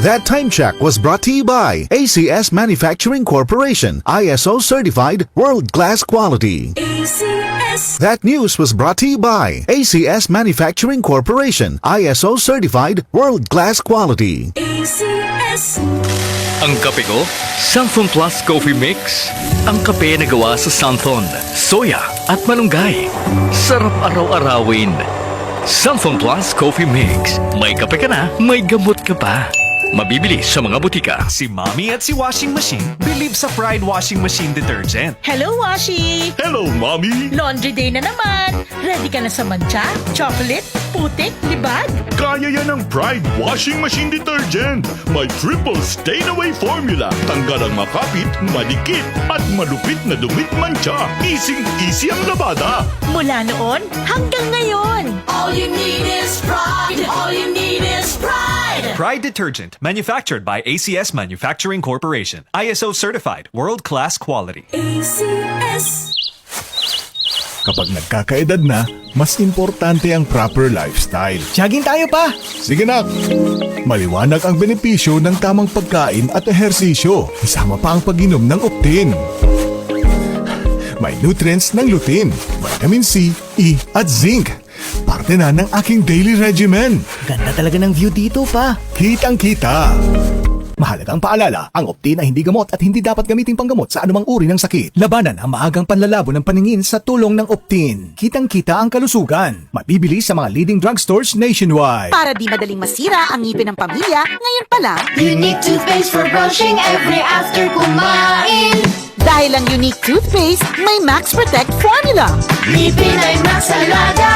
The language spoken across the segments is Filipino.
That time check was brought to you by ACS Manufacturing Corporation, ISO certified world-class quality. ACS. That news was brought to you by ACS Manufacturing Corporation, ISO certified world-class quality. ACS. Ang kape ko, Santhon Plus Coffee Mix. Ang kape na gawa sa Santhon, soya at malunggay. Sarap araw-arawin. Santhon Plus Coffee Mix. May kape ka na, may gamot ka pa. Mabibili sa mga butika. Si Mommy at si Washing Machine believe sa Pride Washing Machine Detergent. Hello, Washi! Hello, Mommy! Laundry day na naman! Ready ka na sa mancha, chocolate, putik, libag? Kaya yan ng Pride Washing Machine Detergent. May triple stain-away formula. Tanggal ang makapit, madikit, at malupit na dumit mancha. Easy ang labada. Mula noon hanggang ngayon! All you need is pride. All you need is pride. Pride Detergent, manufactured by ACS Manufacturing Corporation. ISO certified, world-class quality. ACS. Kapag nagkakaedad na, mas importante ang proper lifestyle. Jogging tayo pa! Sige na! Maliwanag ang benepisyo ng tamang pagkain at ehersisyo, kasama pa ang pag-inom ng Optin. May nutrients ng lutein, vitamin C, E at zinc. Parte na ng aking daily regimen. Ganda talaga ng view dito pa. Kitang-kita! Mahalagang paalala, ang Optin ay hindi gamot at hindi dapat gamitin panggamot sa anumang uri ng sakit. Labanan ang maagang panlalabo ng paningin sa tulong ng Optin. Kitang-kita ang kalusugan. Mabibili sa mga leading drugstores nationwide. Para di madaling masira ang ngipin ng pamilya, ngayon pa lang, Unique toothpaste for brushing every after kumain. dahil ang unique toothpaste, may Max Protect formula. Ngipin ay Max Alaga.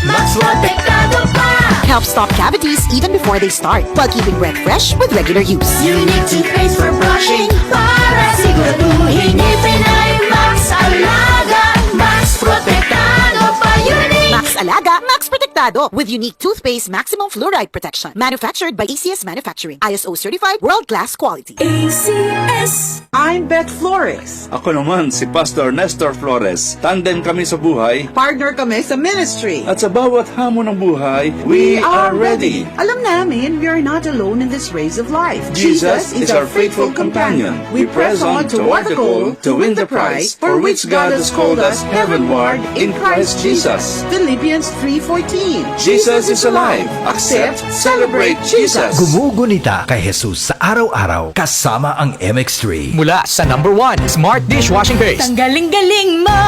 Max Protektado pa. Helps stop cavities even before they start, while keeping breath fresh with regular use. Unique toothpaste for brushing para siguraduhin ngipin ay Max Alaga. Max Protektado pa. Unique. Max Alaga, Max Protectado with unique toothpaste maximum fluoride protection. Manufactured by ACS Manufacturing, ISO certified world-class quality. ACS. I'm Beth Flores. Ako naman si Pastor Nestor Flores. Tandem kami sa buhay Partner kami sa ministry. at sa bawat hamon ng buhay, we are ready. Alam namin, we are not alone in this race of life. Jesus is our faithful companion. We press on toward the goal to win the prize for which God has called us heavenward in Christ Jesus. Philippians 3:14. Jesus is alive. Accept, celebrate Jesus. Gumugunita kay Jesus sa araw-araw kasama ang MX3. Mula sa #1 Smart Dishwashing Paste. Tanggaling-galing mo!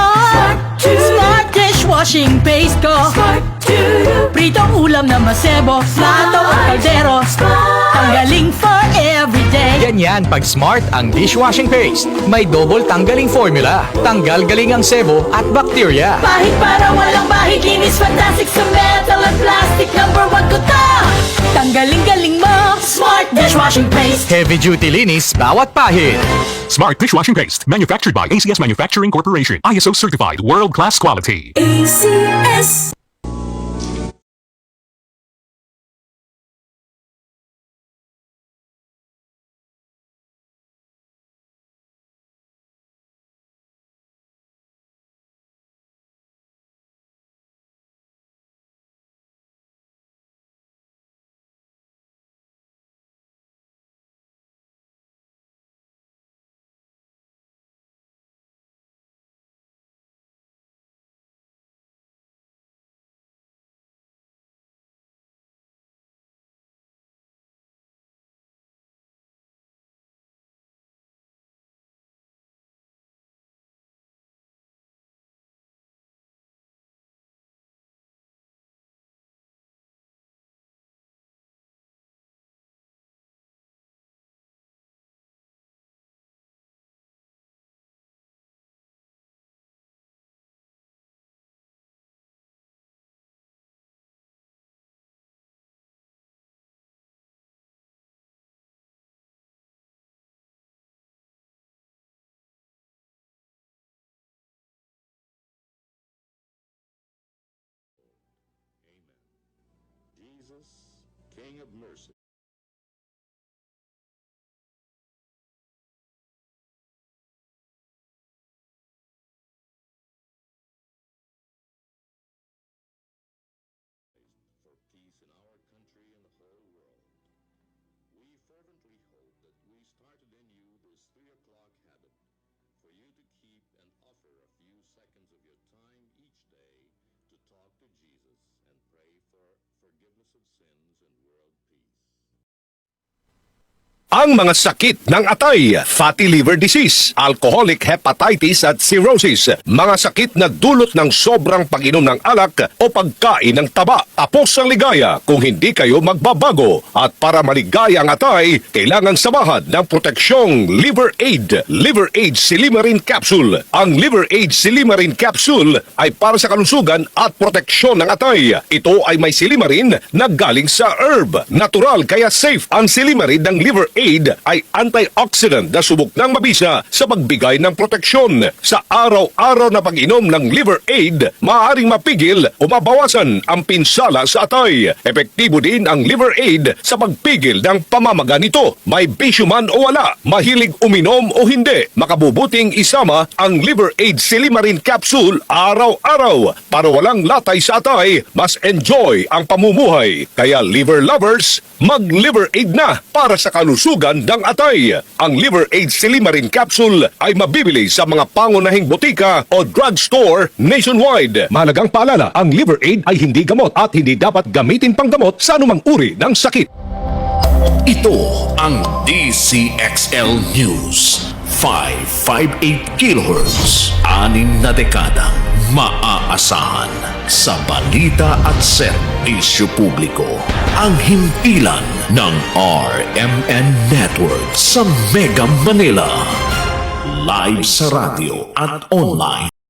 Smart dishwashing paste ko! Smart to Pritong ulam na masebo, plato at kaldero. Tanggaling for everyday. Ganyan pag Smart ang dishwashing paste. May double tanggaling formula. Tanggal galing ang sebo at bakterya. Bahid para walang bahid, linis fantastic sa metal at plastic. #1 ko to! Tanggaling-galing mo! Smart dishwashing paste. Heavy duty linis bawat pahid. Smart Dishwashing Paste. Manufactured by ACS Manufacturing Corporation. ISO certified world-class quality. ACS. King of mercy. For peace in our country and the whole world. We started in you this 3 o'clock habit, for you to keep and offer a few seconds of your time each day to talk to Jesus and pray for forgiveness of sins and world peace. Ang mga sakit ng atay, fatty liver disease, alcoholic hepatitis at cirrhosis, mga sakit na dulot ng sobrang pag-inom ng alak o pagkain ng taba. Tapos ang ligaya kung hindi kayo magbabago. At para maligaya ang atay, kailangan samahan ng proteksyong Liver Aid. Liver Aid Silimarin Capsule. Ang Liver Aid Silimarin Capsule ay para sa kalusugan at proteksyon ng atay. Ito ay may silimarin na galing sa herb. Natural kaya safe ang silimarin ng Liver Aid ay antioxidant na subok ng mabisa sa pagbigay ng proteksyon. Sa araw-araw na pag-inom ng Liver Aid, maaaring mapigil o mabawasan ang pinsala sa atay. Epektibo din ang Liver Aid sa pagpigil ng pamamaga nito. May bisyo man o wala, mahilig uminom o hindi, makabubuting isama ang Liver Aid Silimarin Capsule araw-araw. Para walang latay sa atay, mas enjoy ang pamumuhay. Kaya liver lovers, mag-Liver Aid na para sa kalusugan ng atay. Ang Liver Aid Silimarin Capsule ay mabibili sa mga pangunahing botika o drugstore nationwide. Mahalagang paalala, ang Liver Aid ay hindi gamot at hindi dapat gamitin panggamot sa anumang uri ng sakit. Ito ang DCXL News. 558 kHz. 6 na dekadang maaasahan sa balita at serbisyo publiko. Ang himpilan ng RMN Network sa Mega Manila. Live sa radyo at online.